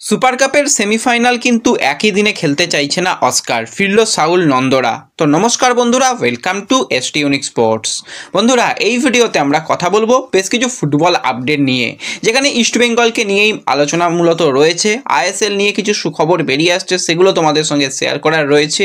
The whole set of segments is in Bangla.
সুপার কাপের সেমিফাইনাল কিন্তু একই দিনে খেলতে চাইছে না অস্কার, ফিরল সাউল নন্দরা। তো নমস্কার বন্ধুরা, welcome to ST unique sports. বন্ধুরা, এই ভিডিওতে আমরা কথা বলবো বেশ কিছু ফুটবল আপডেট নিয়ে, যেখানে ইস্টবেঙ্গলকে নিয়েই আলোচনা মূলত রয়েছে। আইএসএল নিয়ে কিছু সুখবর বেরিয়ে আসছে, সেগুলো তোমাদের সঙ্গে শেয়ার করার রয়েছে।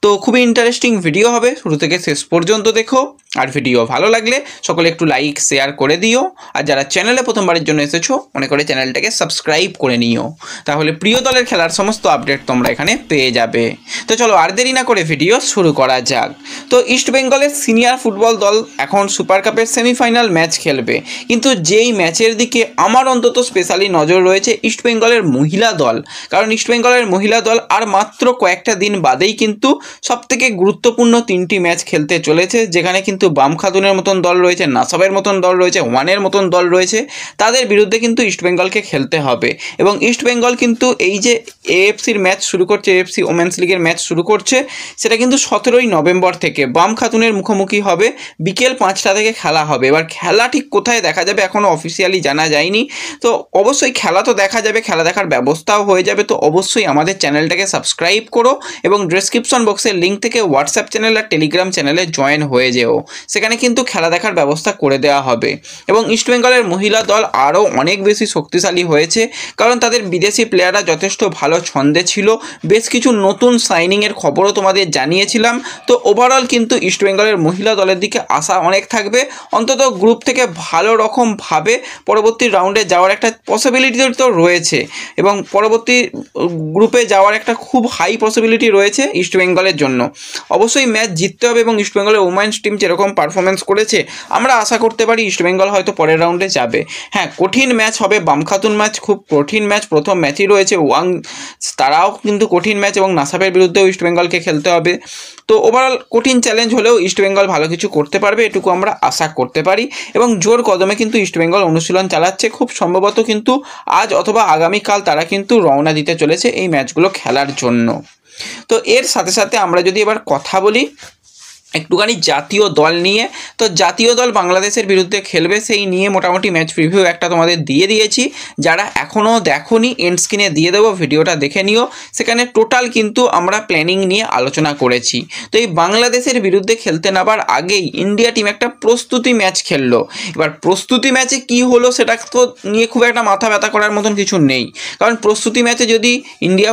তো খুবই ইন্টারেস্টিং ভিডিও হবে, শুরু থেকে শেষ পর্যন্ত দেখো। আর ভিডিও ভালো লাগলে সকলে একটু লাইক শেয়ার করে দিও। আর যারা চ্যানেলে প্রথমবারের জন্য এসেছো, মনে করে চ্যানেলটাকে সাবস্ক্রাইব করে নিও, তাহলে প্রিয় দলের খেলার সমস্ত আপডেট তোমরা এখানে পেয়ে যাবে। তো চলো আর দেরি না করে ভিডিও শুরু করা যাক। তো ইস্টবেঙ্গলের সিনিয়র ফুটবল দল এখন সুপার কাপের সেমিফাইনাল ম্যাচ খেলবে, কিন্তু যেই ম্যাচের দিকে আমার অন্তত স্পেশালি নজর রয়েছে ইস্টবেঙ্গলের মহিলা দল। কারণ ইস্টবেঙ্গলের মহিলা দল আর মাত্র কয়েকটা দিন বাদেই কিন্তু সবথেকে গুরুত্বপূর্ণ তিনটি ম্যাচ খেলতে চলেছে, যেখানে কিন্তু বাম খাতুনের মতন দল রয়েছে, নাসাবের মতন দল রয়েছে, ওয়ানের মতন দল রয়েছে। তাদের বিরুদ্ধে কিন্তু ইস্টবেঙ্গলকে খেলতে হবে। এবং ইস্টবেঙ্গল কিন্তু এই যে এএফসির ম্যাচ শুরু করছে, এএফসি ওমেন্স লিগের ম্যাচ শুরু করছে, সেটা কিন্তু 17ই নভেম্বর থেকে বাম খাতুনের মুখোমুখি হবে। বিকেল 5টা থেকে খেলা হবে। এবার খেলা ঠিক কোথায় দেখা যাবে এখনও অফিসিয়ালি জানা যায়নি। তো অবশ্যই খেলা তো দেখা যাবে, খেলা দেখার ব্যবস্থাও হয়ে যাবে। তো অবশ্যই আমাদের চ্যানেলটাকে সাবস্ক্রাইব করো এবং ডেসক্রিপশন বক্সের লিঙ্ক থেকে হোয়াটসঅ্যাপ চ্যানেল আর টেলিগ্রাম চ্যানেলে জয়েন হয়ে যেও, সেখানে কিন্তু খেলা দেখার ব্যবস্থা করে দেওয়া হবে। এবং ইস্টবেঙ্গলের মহিলা দল আরও অনেক বেশি শক্তিশালী হয়েছে, কারণ তাদের বিদেশি প্লেয়াররা যথেষ্ট ভালো ছন্দে ছিল। বেশ কিছু নতুন সাইনিংয়ের খবরও তোমাদের জানিয়েছিলাম। তো ওভারঅল কিন্তু ইস্টবেঙ্গলের মহিলা দলের দিকে আশা অনেক থাকবে। অন্তত গ্রুপ থেকে ভালো রকমভাবে পরবর্তী রাউন্ডে যাওয়ার একটা পসিবিলিটি তো রয়েছে, এবং পরবর্তী গ্রুপে যাওয়ার একটা খুব হাই পসিবিলিটি রয়েছে ইস্টবেঙ্গলের জন্য। অবশ্যই ম্যাচ জিততে হবে, এবং ইস্টবেঙ্গলের ওমেন্স টিম যেরকম পারফরমেন্স করেছে আমরা আশা করতে পারি ইস্টবেঙ্গল হয়তো পরের রাউন্ডে যাবে। হ্যাঁ, কঠিন ম্যাচ হবে, বামখাতুন ম্যাচ খুব কঠিন ম্যাচ। প্রথম ম্যাচই রয়েছে ওয়াং, তারাও কিন্তু কঠিন ম্যাচ, এবং নাসাবের বিরুদ্ধেও ইস্টবেঙ্গলকে খেলতে হবে। তো ওভারঅল কঠিন চ্যালেঞ্জ হলেও ইস্টবেঙ্গল ভালো কিছু করতে পারবে, এটুকু আমরা আশা করতে পারি। এবং জোর কদমে কিন্তু ইস্টবেঙ্গল অনুশীলন চালাচ্ছে। খুব সম্ভবত কিন্তু আজ অথবা আগামীকাল তারা কিন্তু রওনা দিতে চলেছে এই ম্যাচগুলো খেলার জন্য। তো এর সাথে সাথে আমরা যদি এবার কথা বলি একটুখানি জাতীয় দল নিয়ে, তো জাতীয় দল বাংলাদেশের বিরুদ্ধে খেলবে, সেই নিয়ে মোটামুটি ম্যাচ প্রিভিউ একটা তোমাদের দিয়ে দিয়েছি। যারা এখনও দেখোনি এন্ড স্ক্রিনে দিয়ে দেবো, ভিডিওটা দেখে নিও। সেখানে টোটাল কিন্তু আমরা প্ল্যানিং নিয়ে আলোচনা করেছি। তো এই বাংলাদেশের বিরুদ্ধে খেলতে নামার আগেই ইন্ডিয়া টিম একটা প্রস্তুতি ম্যাচ খেললো। এবার প্রস্তুতি ম্যাচে কি হলো সেটা তো নিয়ে খুব একটা মাথা ব্যথা করার মতন কিছু নেই, কারণ প্রস্তুতি ম্যাচে যদি ইন্ডিয়া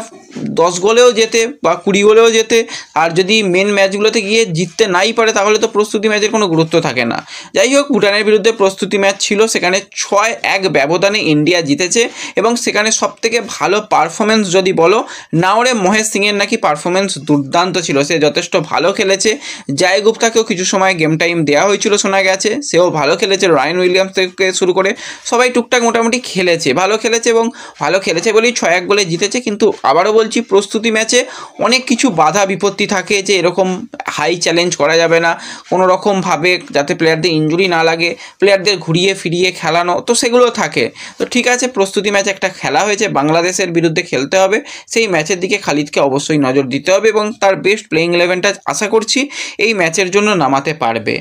10 গোলেও জেতে বা 20 গোলেও জেতে, আর যদি মেন ম্যাচগুলোতে গিয়ে জিততে নাই পারে, তাহলে তো প্রস্তুতি ম্যাচের কোনো গুরুত্ব থাকে না। যাই হোক, ভুটানের বিরুদ্ধে প্রস্তুতি ম্যাচ ছিল, সেখানে 6-1 ব্যবধানে ইন্ডিয়া জিতেছে। এবং সেখানে সবথেকে ভালো পারফরমেন্স যদি বলো, নাওরে মহেশ সিংয়ের নাকি পারফরমেন্স দুর্দান্ত ছিল, সে যথেষ্ট ভালো খেলেছে। জয় গুপ্তাকেও কিছু সময় গেম টাইম দেওয়া হয়েছিল শোনা গেছে, সেও ভালো খেলেছে। রায়ান উইলিয়ামস থেকে শুরু করে সবাই টুকটাক মোটামুটি খেলেছে, ভালো খেলেছে, এবং ভালো খেলেছে বলেই 6-1 গোলে জিতেছে। কিন্তু আবারও বলছি, প্রস্তুতি ম্যাচে অনেক কিছু বাধা বিপত্তি থাকে, যে এরকম হাই চ্যালেঞ্জ করা যাবে না কোনো রকমভাবে, যাতে প্লেয়ারদের ইনজুরি না লাগে, প্লেয়ারদের ঘুরিয়ে ফিরিয়ে খেলানো, তো সেগুলো থাকে। তো ঠিক আছে, প্রস্তুতি ম্যাচ একটা খেলা হয়েছে, বাংলাদেশের বিরুদ্ধে খেলতে হবে, সেই ম্যাচের দিকে খালিদকে অবশ্যই নজর দিতে হবে, এবং তার বেস্ট প্লেয়িং 11টা আশা করছি এই ম্যাচের জন্য নামাতে পারবে।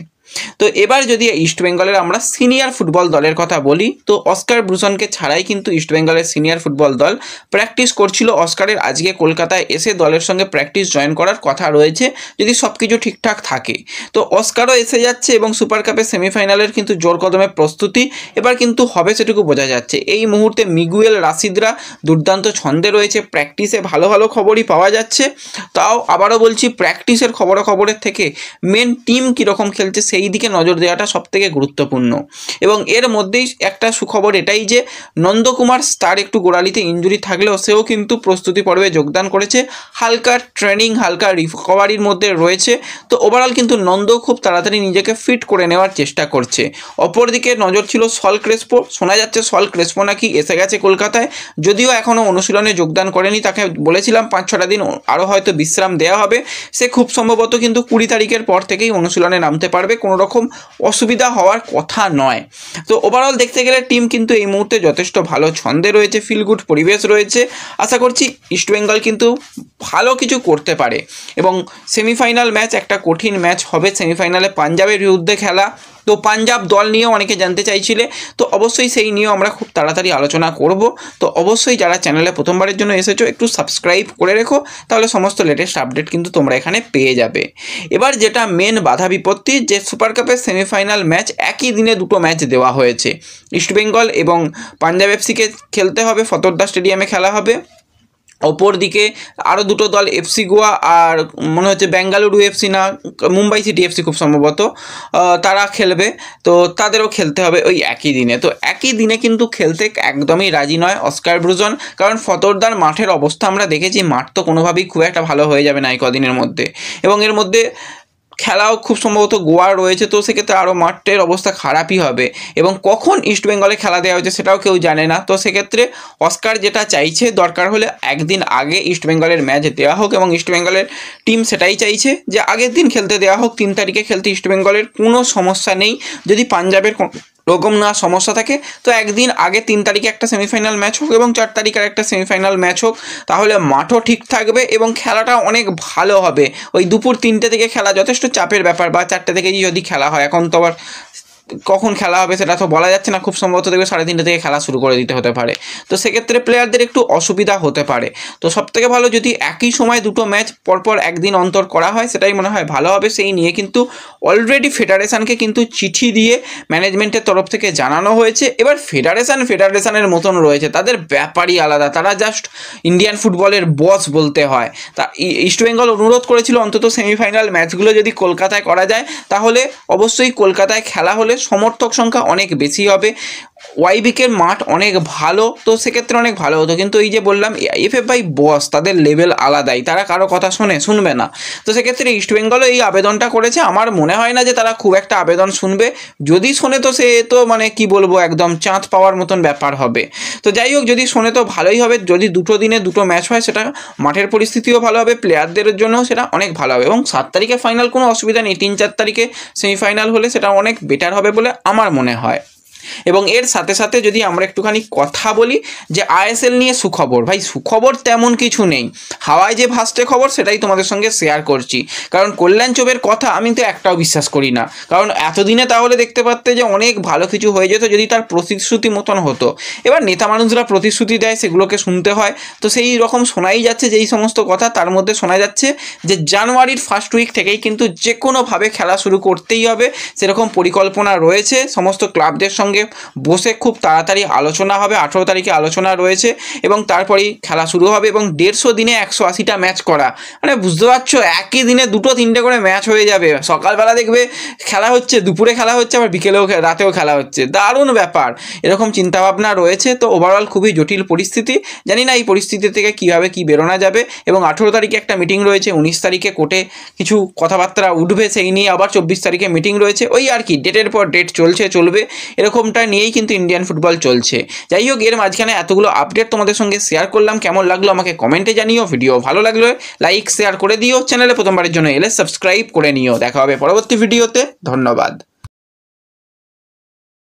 তো এবার যদি ইস্টবেঙ্গলের আমরা সিনিয়র ফুটবল দলের কথা বলি, তো অস্কার ব্রুসনকে ছাড়াই কিন্তু ইস্টবেঙ্গলের সিনিয়র ফুটবল দল প্র্যাকটিস করছিল। অস্কারের আজকে কলকাতায় এসে দলের সঙ্গে প্র্যাকটিস জয়েন করার কথা রয়েছে, যদি সব কিছু ঠিকঠাক থাকে। তো অস্কারও এসে যাচ্ছে, এবং সুপার কাপের সেমিফাইনালের কিন্তু জোর কদমে প্রস্তুতি এবার কিন্তু হবে, সেটুকু বোঝা যাচ্ছে। এই মুহূর্তে মিগুয়েল রাশিদরা দুর্দান্ত ছন্দে রয়েছে, প্র্যাকটিসে ভালো ভালো খবরই পাওয়া যাচ্ছে। তাও আবারও বলছি, প্র্যাকটিসের খবরের থেকে মেন টিম কীরকম খেলছে সেই দিকে নজর দেওয়াটা সবথেকে গুরুত্বপূর্ণ। এবং এর মধ্যেই একটা সুখবর এটাই যে নন্দকুমার স্টার একটু গোড়ালিতে ইনজুরি থাকলেও সেও কিন্তু প্রস্তুতি পর্বে যোগদান করেছে, হালকা ট্রেনিং, হালকা রিকভারির মধ্যে রয়েছে। তো ওভারঅল কিন্তু নন্দ খুব তাড়াতাড়ি নিজেকে ফিট করে নেওয়ার চেষ্টা করছে। অপরদিকে নজর ছিল সল ক্রেসপো, শোনা যাচ্ছে সল ক্রেসপো নাকি এসে গেছে কলকাতায়, যদিও এখনও অনুশীলনে যোগদান করেনি। তাকে বলেছিলাম 5-6টা দিন আরও হয়তো বিশ্রাম দেওয়া হবে, সে খুব সম্ভবত কিন্তু 20 তারিখের পর থেকেই অনুশীলনে নামতে পারবে, কোনো রকম অসুবিধা হওয়ার কথা নয়। তো ওভারঅল দেখতে গেলে টিম কিন্তু এই মুহূর্তে যথেষ্ট ভালো ছন্দে রয়েছে, ফিল গুড পরিবেশ রয়েছে। আশা করছি ইস্টবেঙ্গল কিন্তু ভালো কিছু করতে পারে। এবং সেমিফাইনাল ম্যাচ একটা কঠিন ম্যাচ হবে, সেমিফাইনালে পাঞ্জাবের বিরুদ্ধে খেলা, তো পাঞ্জাব দল নিয়েও অনেকে জানতে চাইছিলে, তো অবশ্যই সেই নিয়েও আমরা খুব তাড়াতাড়ি আলোচনা করব। তো অবশ্যই যারা চ্যানেলে প্রথমবারের জন্য এসেছো একটু সাবস্ক্রাইব করে রেখো, তাহলে সমস্ত লেটেস্ট আপডেট কিন্তু তোমরা এখানে পেয়ে যাবে। এবার যেটা মেন বাধা বিপত্তি, যে সুপার কাপের সেমিফাইনাল ম্যাচ একই দিনে দুটো ম্যাচ দেওয়া হয়েছে। ইস্টবেঙ্গল এবং পাঞ্জাব এফসিকে খেলতে হবে, ফতোরদা স্টেডিয়ামে খেলা হবে। অপর দিকে আরও দুটো দল এফসি গোয়া আর মনে হচ্ছে বেঙ্গালুরু এফসি না মুম্বাই সিটি এফসি খুব সম্ভবত তারা খেলবে, তো তাদেরও খেলতে হবে ওই একই দিনে। তো একই দিনে কিন্তু খেলতে একদমই রাজি নয় অস্কার ব্রুজন, কারণ ফতোরদার মাঠের অবস্থা আমরা দেখেছি, মাঠ তো কোনোভাবেই খুব একটা ভালো হয়ে যাবে না এই কদিনের মধ্যে, এবং এর মধ্যে খেলাও খুব সম্ভবত গোয়া রয়েছে, তো সেক্ষেত্রে আরও মাঠের অবস্থা খারাপই হবে, এবং কখন ইস্টবেঙ্গলে খেলা দেওয়া হয়েছে সেটাও কেউ জানে না। তো সেক্ষেত্রে অস্কার যেটা চাইছে, দরকার হলে একদিন আগে ইস্টবেঙ্গলের ম্যাচ দেওয়া হোক, এবং ইস্টবেঙ্গলের টিম সেটাই চাইছে যে আগের দিন খেলতে দেওয়া হোক, 3 তারিখে খেলতে ইস্টবেঙ্গলের কোনো সমস্যা নেই। যদি পাঞ্জাবের রকম না সমস্যা থাকে তো একদিন আগে 3 তারিখে একটা সেমিফাইনাল ম্যাচ হোক এবং 4 তারিখের একটা সেমিফাইনাল ম্যাচ হোক, তাহলে মাঠও ঠিক থাকবে এবং খেলাটা অনেক ভালো হবে। ওই দুপুর 3টে থেকে খেলা যথেষ্ট চাপের ব্যাপার, বা 4টে থেকে যদি খেলা হয়, এখন তো আবার কখন খেলা হবে সেটা তো বলা যাচ্ছে না, খুব সম্ভবত দেখবে 3:30 থেকে খেলা শুরু করে দিতে হতে পারে, তো সেক্ষেত্রে প্লেয়ারদের একটু অসুবিধা হতে পারে। তো সবথেকে ভালো যদি একই সময় দুটো ম্যাচ পরপর একদিন অন্তর করা হয়, সেটাই মনে হয় ভালো হবে। সেই নিয়ে কিন্তু অলরেডি ফেডারেশনকে কিন্তু চিঠি দিয়ে ম্যানেজমেন্টের তরফ থেকে জানানো হয়েছে। এবার ফেডারেশনের মতন রয়েছে, তাদের ব্যাপারই আলাদা, তারা জাস্ট ইন্ডিয়ান ফুটবলের বস বলতে হয়। তা ইস্টবেঙ্গল অনুরোধ করেছিল অন্তত সেমিফাইনাল ম্যাচগুলো যদি কলকাতায় করা যায়, তাহলে অবশ্যই কলকাতায় খেলা হলে সমর্থক সংখ্যা অনেক বেশি হবে, ওয়াইবিকের মাঠ অনেক ভালো, তো সেক্ষেত্রে অনেক ভালো হতো। কিন্তু এই যে বললাম এফএফআই বস, তাদের লেভেল আলাদাই, তারা কারো কথা শুনবে না। তো সেক্ষেত্রে ইস্টবেঙ্গলও এই আবেদনটা করেছে, আমার মনে হয় না যে তারা খুব একটা আবেদন শুনবে, যদি শোনে তো সে তো মানে কি বলবো একদম চাঁদ পাওয়ার মতন ব্যাপার হবে। তো যাই হোক, যদি শোনে তো ভালোই হবে, যদি দুটো দিনে দুটো ম্যাচ হয় সেটা মাঠের পরিস্থিতিও ভালো হবে, প্লেয়ারদের জন্য সেটা অনেক ভালো হবে, এবং 7 তারিখে ফাইনাল কোনো অসুবিধা নেই, 3-4 তারিখে সেমিফাইনাল হলে সেটা অনেক বেটার হবে বলে আমার মনে হয়। এবং এর সাথে সাথে যদি আমরা একটুখানি কথা বলি যে আইএসএল নিয়ে সুখবর, ভাই সুখবর তেমন কিছু নেই, হাওয়ায় যে ভাসছে খবর সেটাই তোমাদের সঙ্গে শেয়ার করছি। কারণ কল্যাণ চোপের কথা আমি তো একটাও বিশ্বাস করি না, কারণ এতদিনে তাহলে দেখতে পারতে যে অনেক ভালো কিছু হয়ে যেত যদি তার প্রতিশ্রুতি মতন হতো। এবার নেতা মানুষরা প্রতিশ্রুতি দেয়, সেগুলোকে শুনতে হয়, তো সেই রকম শোনাই যাচ্ছে যেই সমস্ত কথা, তার মধ্যে শোনা যাচ্ছে যে জানুয়ারির ফার্স্ট উইক থেকেই কিন্তু যে কোনোভাবে খেলা শুরু করতেই হবে, সেরকম পরিকল্পনা রয়েছে। সমস্ত ক্লাবদের সঙ্গে বসে খুব তাড়াতাড়ি আলোচনা হবে, 18 তারিখে আলোচনা রয়েছে, এবং তারপরেই খেলা শুরু হবে, এবং 150 দিনে 180টা ম্যাচ করা, মানে বুঝতে পারছো একই দিনে 2-3টে করে ম্যাচ হয়ে যাবে। সকালবেলা দেখবে খেলা হচ্ছে, দুপুরে খেলা হচ্ছে, আবার বিকেলেও রাতেও খেলা হচ্ছে, দারুণ ব্যাপার। এরকম চিন্তাভাবনা রয়েছে। তো ওভারঅল খুবই জটিল পরিস্থিতি, জানি না এই পরিস্থিতি থেকে কীভাবে কী বেরোনো যাবে। এবং 18 তারিখে একটা মিটিং রয়েছে, 19 তারিখে কোর্টে কিছু কথাবার্তা উঠবে, সেই নিয়ে আবার 24 তারিখে মিটিং রয়েছে, ওই আর কি ডেটের পর ডেট চলবে, এরকমটা নিয়েই কিন্তু ইন্ডিয়ান ফুটবল চলছে। যাই হোক, এর মাঝখানে এতগুলো আপডেট তোমাদের সঙ্গে শেয়ার করলাম, কেমন লাগলো আমাকে কমেন্টে জানিও। ভিডিও ভালো লাগলে লাইক শেয়ার করে দিও, চ্যানেলে প্রথমবারের জন্য এলে সাবস্ক্রাইব করে নিও। দেখা হবে পরবর্তী ভিডিওতে, ধন্যবাদ।